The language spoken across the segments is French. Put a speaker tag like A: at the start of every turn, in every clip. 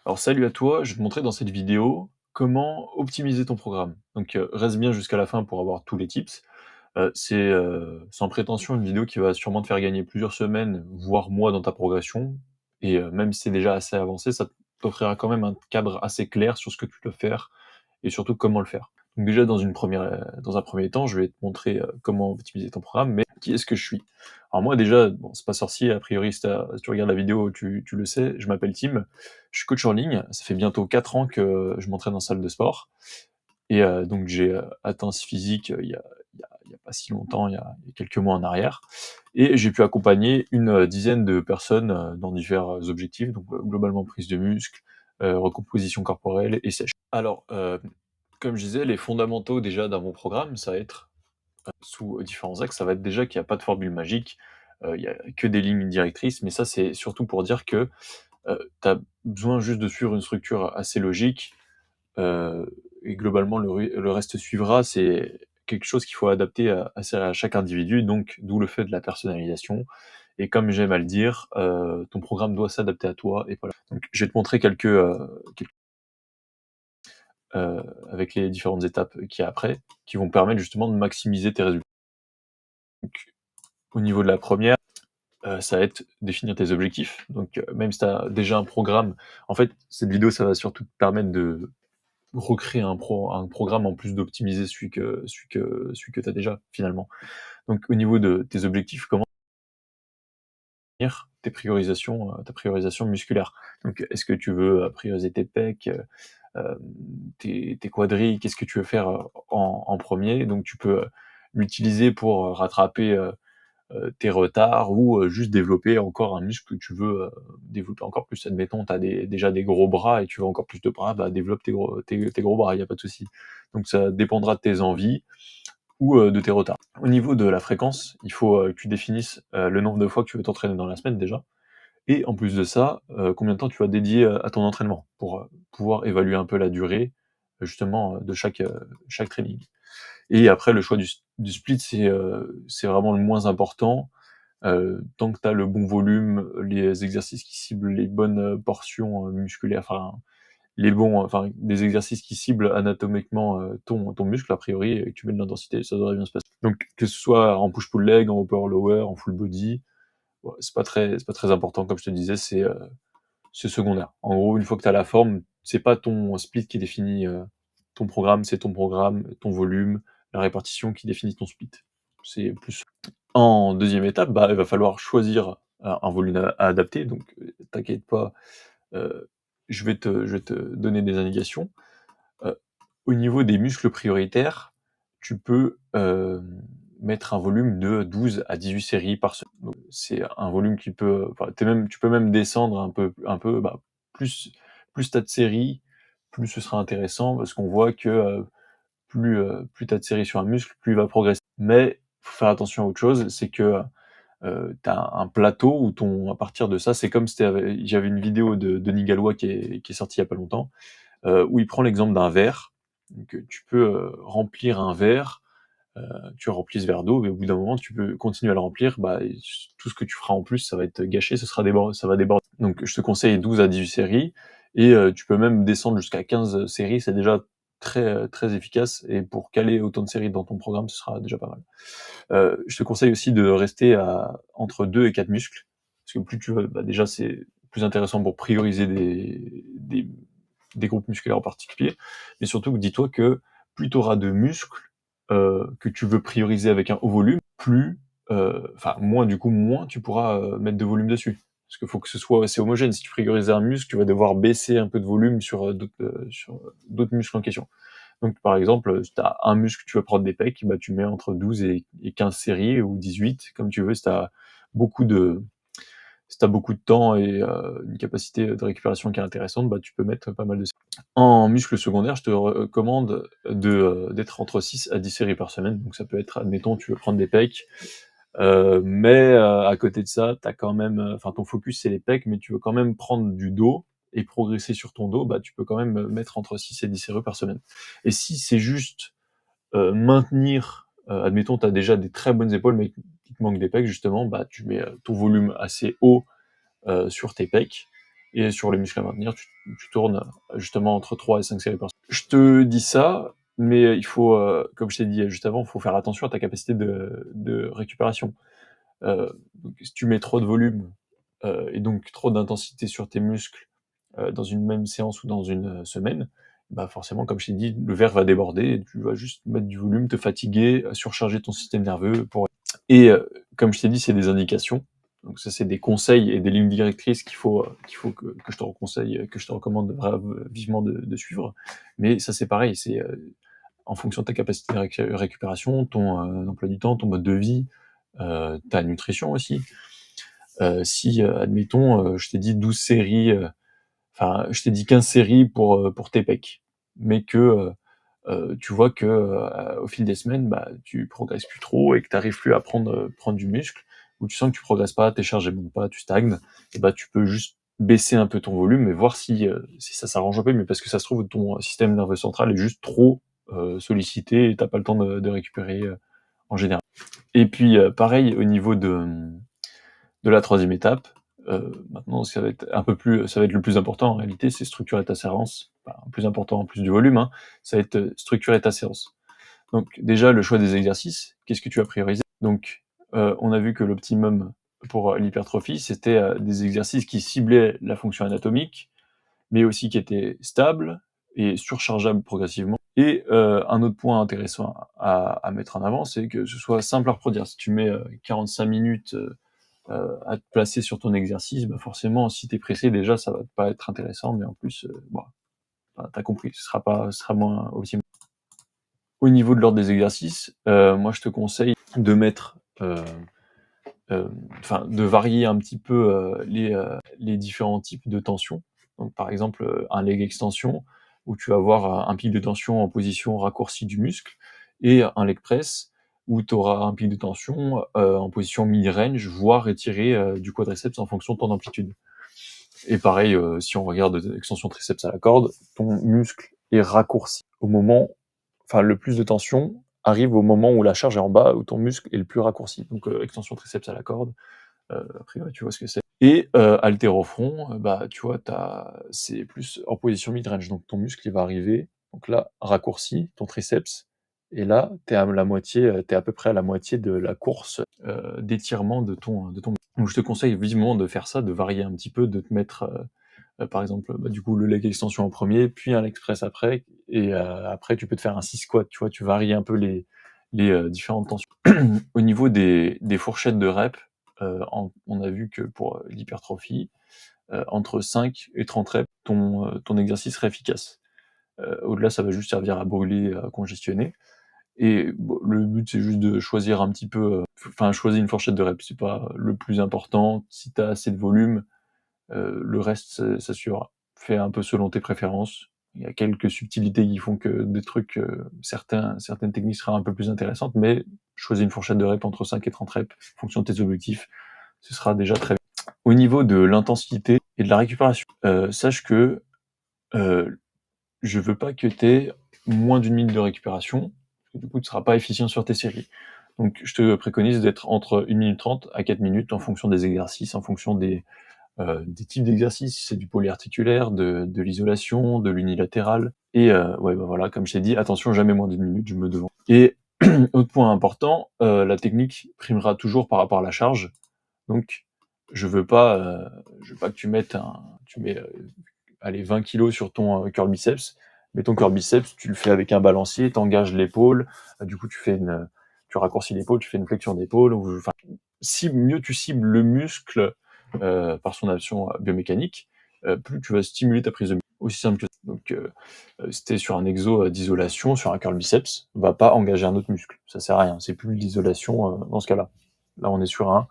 A: Alors salut à toi, je vais te montrer dans cette vidéo comment optimiser ton programme. Donc reste bien jusqu'à la fin pour avoir tous les tips. C'est sans prétention une vidéo qui va sûrement te faire gagner plusieurs semaines, voire mois dans ta progression. Et même si c'est déjà assez avancé, ça t'offrira quand même un cadre assez clair sur ce que tu dois faire et surtout comment le faire. Donc déjà dans un premier temps, je vais te montrer comment optimiser ton programme, mais qui est-ce que je suis? Alors moi déjà, bon, c'est pas sorcier, a priori si tu regardes la vidéo, tu le sais, je m'appelle Tim, je suis coach en ligne, ça fait bientôt 4 ans que je m'entraîne en salle de sport, et donc j'ai atteint ce physique il y a pas si longtemps, il y a quelques mois en arrière, et j'ai pu accompagner une dizaine de personnes dans divers objectifs, donc globalement prise de muscle, recomposition corporelle et sèche. Alors, comme je disais, les fondamentaux déjà d'un bon programme, ça va être sous différents axes, ça va être déjà qu'il n'y a pas de formule magique, il y a que des lignes directrices, mais ça c'est surtout pour dire que tu as besoin juste de suivre une structure assez logique, heu et globalement le reste suivra. C'est quelque chose qu'il faut adapter à chaque individu, donc d'où le fait de la personnalisation, et comme j'aime à le dire, ton programme doit s'adapter à toi et voilà. Donc je vais te montrer avec les différentes étapes qu'il y a après, qui vont permettre justement de maximiser tes résultats. Donc au niveau de la première, ça va être définir tes objectifs. Donc même si tu as déjà un programme, en fait, cette vidéo, ça va surtout te permettre de recréer un programme en plus d'optimiser celui que tu as déjà finalement. Donc au niveau de tes objectifs, comment définir ta priorisation musculaire? Donc est-ce que tu veux prioriser tes pecs, tes quadris? Qu'est-ce que tu veux faire en premier? Donc tu peux l'utiliser pour rattraper tes retards, ou juste développer encore un muscle que tu veux développer encore plus. Admettons, tu as déjà des gros bras et tu veux encore plus de bras, bah développe tes gros bras, il y a pas de souci. Donc ça dépendra de tes envies ou de tes retards. Au niveau de la fréquence, il faut que tu définisses le nombre de fois que tu veux t'entraîner dans la semaine déjà, et en plus de ça, combien de temps tu vas dédier à ton entraînement pour pouvoir évaluer un peu la durée justement de chaque training. Et après, le choix du split, c'est vraiment le moins important. Tant que tu as le bon volume, les exercices qui ciblent les bonnes portions musculaires, enfin des exercices qui ciblent anatomiquement ton muscle a priori, et que tu mets de l'intensité, ça devrait bien se passer. Donc que ce soit en push-pull leg, en upper lower, en full body, ouais, c'est pas très important, comme je te disais, c'est secondaire. En gros, une fois que tu as la forme, c'est pas ton split qui définit ton programme, c'est ton programme, ton volume, la répartition qui définit ton split. C'est plus. En deuxième étape, bah, il va falloir choisir un volume à adapter, donc t'inquiète pas, heu, je vais te donner des indications. Heu, Au niveau des muscles prioritaires, tu peux mettre un volume de 12 à 18 séries par semaine. Donc c'est un volume qui peut, enfin tu peux même descendre un peu, bah, plus tu as de séries, plus ce sera intéressant, parce qu'on voit que plus tu as de séries sur un muscle, plus il va progresser. Mais faut faire attention à autre chose, c'est que tu as un plateau où à partir de ça, c'est comme si j'avais une vidéo de Denis Gallois qui est sortie il y a pas longtemps, où il prend l'exemple d'un verre. Donc tu peux remplir un verre, tu remplis ce verre d'eau, mais au bout d'un moment, tu peux continuer à le remplir, bah, et tout ce que tu feras en plus, ça va être gâché, ça va déborder. Donc je te conseille 12 à 18 séries, et tu peux même descendre jusqu'à 15 séries, c'est déjà très efficace, et pour caler autant de séries dans ton programme, ce sera déjà pas mal. Je te conseille aussi de rester entre 2 et 4 muscles, parce que plus tu veux, bah, déjà c'est plus intéressant pour prioriser des groupes musculaires en particulier, mais surtout dis-toi que plus tu auras de muscles que tu veux prioriser avec un haut volume, moins du coup, moins tu pourras mettre de volume dessus. Parce qu'il faut que ce soit assez homogène. Si tu priorises un muscle, tu vas devoir baisser un peu de volume sur d'autres muscles en question. Donc par exemple, si tu as un muscle, tu vas prendre des pecs, bah, tu mets entre 12 et 15 séries, ou 18, comme tu veux. Beaucoup de si tu as beaucoup de temps et une capacité de récupération qui est intéressante, bah, tu peux mettre pas mal de séries. En muscle secondaire, je te recommande d'être entre 6 à 10 séries par semaine. Donc ça peut être, admettons, tu veux prendre des pecs, mais à côté de ça, tu as quand même, enfin ton focus c'est les pecs, mais tu veux quand même prendre du dos et progresser sur ton dos, bah, tu peux quand même mettre entre 6 et 10 séries par semaine. Et si c'est juste maintenir, admettons, tu as déjà des très bonnes épaules, mais qu'il te manque des pecs justement, bah, tu mets ton volume assez haut sur tes pecs, Et sur les muscles à maintenir, tu tournes justement entre 3 et 5 séries par semaine. Je te dis ça, mais il faut, comme je t'ai dit juste avant, il faut faire attention à ta capacité de récupération. Donc si tu mets trop de volume et donc trop d'intensité sur tes muscles dans une même séance ou dans une semaine, bah forcément, comme je t'ai dit, le verre va déborder et tu vas juste mettre du volume, te fatiguer, surcharger ton système nerveux. Et comme je t'ai dit, c'est des indications. Donc ça, c'est des conseils et des lignes directrices qu'il faut que je te conseille, que je te recommande vivement de suivre. Mais ça, c'est pareil, c'est en fonction de ta capacité de récupération, ton emploi du temps, ton mode de vie, ta nutrition aussi. Si, admettons, je t'ai dit 12 séries, enfin, je t'ai dit 15 séries pour tes pecs, mais que tu vois que au fil des semaines, bah, tu progresses plus trop et que tu n'arrives plus à prendre du muscle, ou tu sens que tu progresses pas, tes charges ne montent pas, tu stagnes, et bah, tu peux juste baisser un peu ton volume et voir si ça s'arrange un peu mieux, parce que ça se trouve ton système nerveux central est juste trop sollicité et t'as pas le temps de récupérer en général. Et puis pareil au niveau de la troisième étape. Maintenant, ça va être le plus important en réalité, c'est structurer ta séance. Enfin, plus important en plus du volume, hein, ça va être structurer ta séance. Donc déjà, le choix des exercices, qu'est-ce que tu as priorisé? Donc, on a vu que l'optimum pour l'hypertrophie, c'était des exercices qui ciblaient la fonction anatomique, mais aussi qui étaient stables et surchargeables progressivement. Et un autre point intéressant à mettre en avant, c'est que ce soit simple à reproduire. Si tu mets 45 minutes à te placer sur ton exercice, bah forcément, si tu es pressé, déjà, ça va pas être intéressant, mais en plus, bon, t'as compris, ce sera moins optimal. Au niveau de l'ordre des exercices, moi, je te conseille de mettre, de varier un petit peu les différents types de tension. Donc, par exemple, un leg extension, où tu vas avoir un pic de tension en position raccourcie du muscle, et un leg press, où tu auras un pic de tension en position mid-range, voire étiré du quadriceps en fonction de ton amplitude. Et pareil, si on regarde l'extension triceps à la corde, ton muscle est raccourci au moment, enfin le plus de tension arrive au moment où la charge est en bas, où ton muscle est le plus raccourci. Donc extension triceps à la corde, après ouais, tu vois ce que c'est. Et haltéro-front, bah tu vois, c'est plus en position mid-range, donc ton muscle il va arriver, donc là raccourci, ton triceps, et là t'es à peu près à la moitié de la course d'étirement de ton. Donc je te conseille vivement de faire ça, de varier un petit peu, de te mettre par exemple, bah, du coup, le leg extension en premier, puis un leg press après, et après, tu peux te faire un 6 squat, tu vois, tu varies un peu les différentes tensions. Au niveau des fourchettes de reps, on a vu que pour l'hypertrophie, entre 5 et 30 reps, ton exercice serait efficace. Au-delà, ça va juste servir à brûler, à congestionner. Et bon, le but, c'est juste de choisir un petit peu, choisir une fourchette de reps, c'est pas le plus important. Si tu as assez de volume, le reste, ça suivra. Fais un peu selon tes préférences. Il y a quelques subtilités qui font que des trucs, certaines techniques seraient un peu plus intéressantes, mais choisis une fourchette de reps entre 5 et 30 reps, en fonction de tes objectifs. Ce sera déjà très bien. Au niveau de l'intensité et de la récupération, sache que je veux pas que tu aies moins d'une minute de récupération, parce que du coup, tu seras pas efficient sur tes séries. Donc, je te préconise d'être entre 1 minute 30 à 4 minutes en fonction des exercices, en fonction des types d'exercices, si c'est du polyarticulaire, de l'isolation, de l'unilatéral. Et ouais, bah voilà, comme je t'ai dit, attention, jamais moins d'une minute, je me devance. Et autre point important, la technique primera toujours par rapport à la charge. Donc, je veux pas que tu mettes tu mets allez, 20 kilos sur ton curl biceps, mais ton curl biceps, tu le fais avec un balancier, t'engages l'épaule, du coup tu raccourcis l'épaule, tu fais une flexion d'épaule, enfin, mieux tu cibles le muscle par son action biomécanique, plus tu vas stimuler ta prise de muscle. Aussi simple que ça. Donc, si t'es sur un exo d'isolation, sur un curl biceps, va pas engager un autre muscle. Ça sert à rien. C'est plus l'isolation dans ce cas-là. Là, on est sur un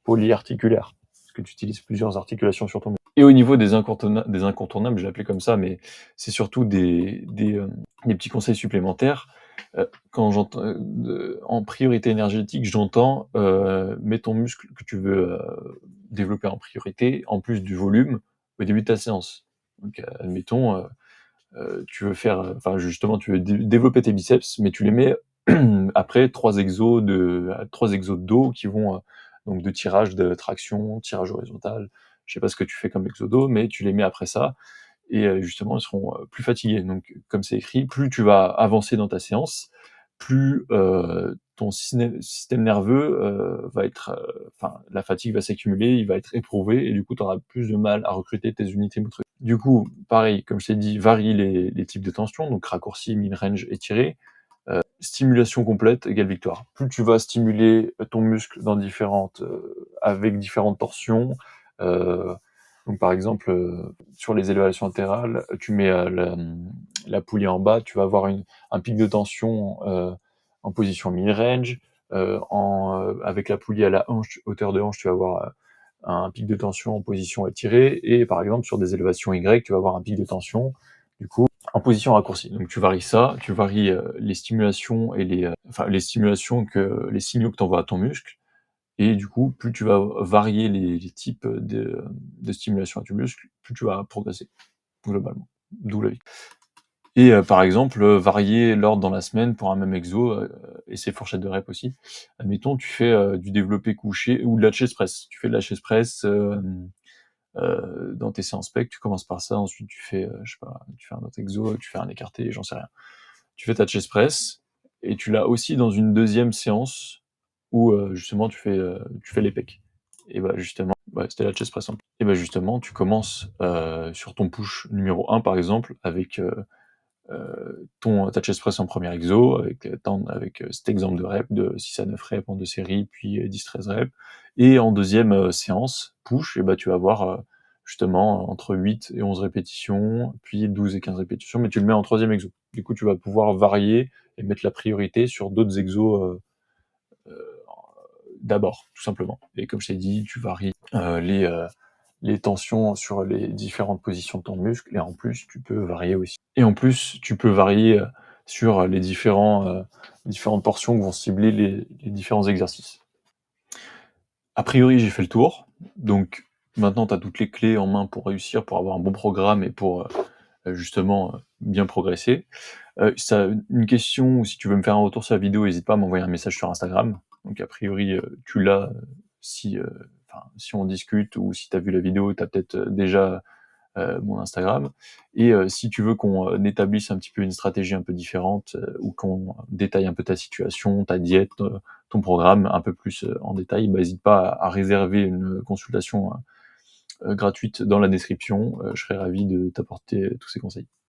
A: polyarticulaire, parce que tu utilises plusieurs articulations sur ton muscle. Et au niveau des incontournables, je l'ai appelé comme ça, mais c'est surtout des petits conseils supplémentaires. Quand j'entends en priorité énergétique, j'entends mets ton muscle que tu veux développer en priorité, en plus du volume, au début de ta séance. Donc, admettons, tu veux faire, justement, tu veux développer tes biceps, mais tu les mets après 3 exos de dos qui vont donc de tirage, de traction, tirage horizontal, je sais pas ce que tu fais comme exodo, mais tu les mets après ça, et justement, ils seront plus fatigués. Donc, comme c'est écrit, plus tu vas avancer dans ta séance, plus ton système nerveux va être, enfin, la fatigue va s'accumuler, il va être éprouvé, et du coup, tu auras plus de mal à recruter tes unités motrices. Du coup, pareil, comme je t'ai dit, varie les types de tension, donc raccourci, mid-range, étiré. Stimulation complète égale victoire. Plus tu vas stimuler ton muscle dans avec différentes torsions, donc par exemple, sur les élévations latérales, tu mets la poulie en bas, tu vas avoir un pic de tension en position mid-range. Avec la poulie à la hanche, hauteur de hanche, tu vas avoir un pic de tension en position étirée. Et par exemple, sur des élévations Y, tu vas avoir un pic de tension, du coup, en position raccourcie. Donc tu varies ça, tu varies les stimulations et les signaux que tu envoies à ton muscle. Et du coup, plus tu vas varier les types de stimulation à ton muscle, plus tu vas progresser, globalement. D'où la vie. Et par exemple, varier l'ordre dans la semaine pour un même exo, et ses fourchettes de rep aussi. Admettons, tu fais du développé couché ou de la chest press. Tu fais de la chest press dans tes séances pec, tu commences par ça, ensuite tu fais, je sais pas, tu fais un autre exo, tu fais un écarté, j'en sais rien. Tu fais ta chest press, et tu l'as aussi dans une deuxième séance où justement tu fais les pecs. Et bah justement, ouais, c'était la chest press. Et bah justement, tu commences sur ton push numéro 1 par exemple, avec ta chest press en premier exo, avec cet exemple de rep de 6 à 9 reps en 2 séries, puis 10-13 reps. Et en deuxième séance, push, et bah tu vas avoir justement entre 8 et 11 répétitions, puis 12 et 15 répétitions, mais tu le mets en troisième exo. Du coup, tu vas pouvoir varier et mettre la priorité sur d'autres exos d'abord, tout simplement. Et comme je t'ai dit, tu varies les tensions sur les différentes positions de ton muscle, et en plus, tu peux varier aussi. Et en plus, tu peux varier sur les différentes portions qui vont cibler les différents exercices. A priori, j'ai fait le tour. Donc, maintenant, tu as toutes les clés en main pour réussir, pour avoir un bon programme et pour justement bien progresser. Si tu as une question ou si tu veux me faire un retour sur la vidéo, n'hésite pas à m'envoyer un message sur Instagram. Donc, a priori, tu l'as si on discute, ou si tu as vu la vidéo, tu as peut-être déjà mon Instagram. Et si tu veux qu'on établisse un petit peu une stratégie un peu différente, ou qu'on détaille un peu ta situation, ta diète, ton programme un peu plus en détail, bah, n'hésite pas à réserver une consultation gratuite dans la description. Je serai ravi de t'apporter tous ces conseils.